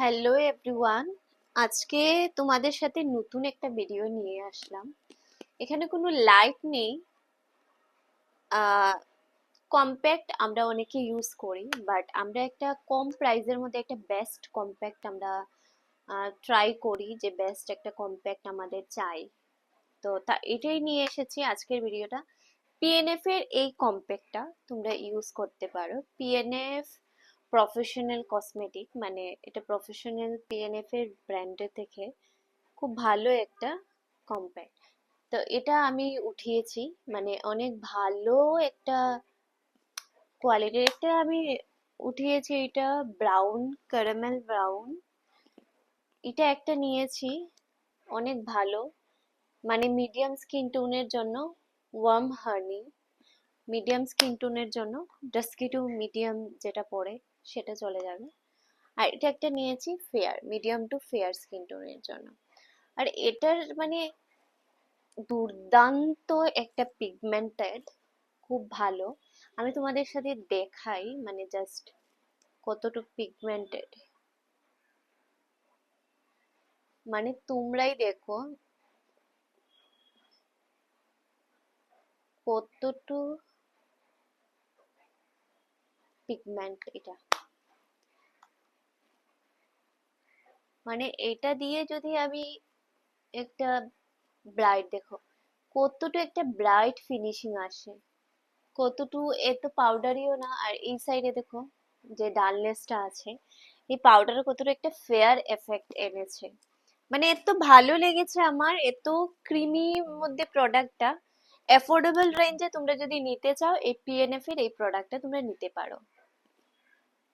Hello everyone, আজকে তোমাদের সাথে নতুন একটা ভিডিও নিয়ে আসলাম। এখানে কোনো লাইট নেই। কম্প্যাক্ট আমরা অনেকে ইউজ করি, বাট আমরা একটা কম প্রাইসের মধ্যে একটা বেস্ট কম্প্যাক্ট আমরা ট্রাই করি, যে বেস্ট একটা কম্প্যাক্ট আমাদের চাই। তো এটাই নিয়ে এসেছি আজকের ভিডিওটা। পিএনএফ এর এই কম্প্যাক্টটা তোমরা ইউজ করতে পারো। পিএনএফ প্রফেশনাল কসমেটিক, মানে এটা প্রফেশনাল পিএনএফ এর ব্র্যান্ডের থেকে খুব ভালো একটা কম্প্যাক্ট। তো এটা আমি উঠিয়েছি, মানে অনেক ভালো একটা কোয়ালিটির একটা আমি উঠিয়েছি। এটা ব্রাউন, ক্যারামেল ব্রাউন, এটা একটা নিয়েছি, অনেক ভালো। মানে মিডিয়াম স্কিন টোনের জন্য ওয়ার্ম হানি, মিডিয়াম স্কিন টোনের জন্য ডাস্কি টু মিডিয়াম যেটা পড়ে সেটা চলে যাবে। আর এটা একটা নিয়েছি fair, medium to fair skin টোনের জন্য। আর এটার মানে দুর্দান্ত একটা পিগমেন্টেড, খুব ভালো। আমি তোমাদের সাথে দেখাই, মানে জাস্ট কতটুকু পিগমেন্টেড, মানে তোমরাই দেখো কতটুকু পিগমেন্ট এটা। মানে এটা দিয়ে যদি আমি একটা ব্রাইট, দেখো কতটুকু একটা ব্রাইট ফিনিশিং আসে, কতটুকু এত পাউডারিও না। আর এই সাইডে দেখো যে ডালনেসটা আছে, এই পাউডারের কতটুকু একটা ফেয়ার এফেক্ট এনেছে। মানে এত ভালো লেগেছে আমার, এত ক্রিমি মধ্যে প্রোডাক্টটা। অ্যাফোর্ডেবল রেঞ্জে তোমরা যদি নিতে চাও, এই পিএনএফ এর এই প্রোডাক্টটা তোমরা নিতে পারো।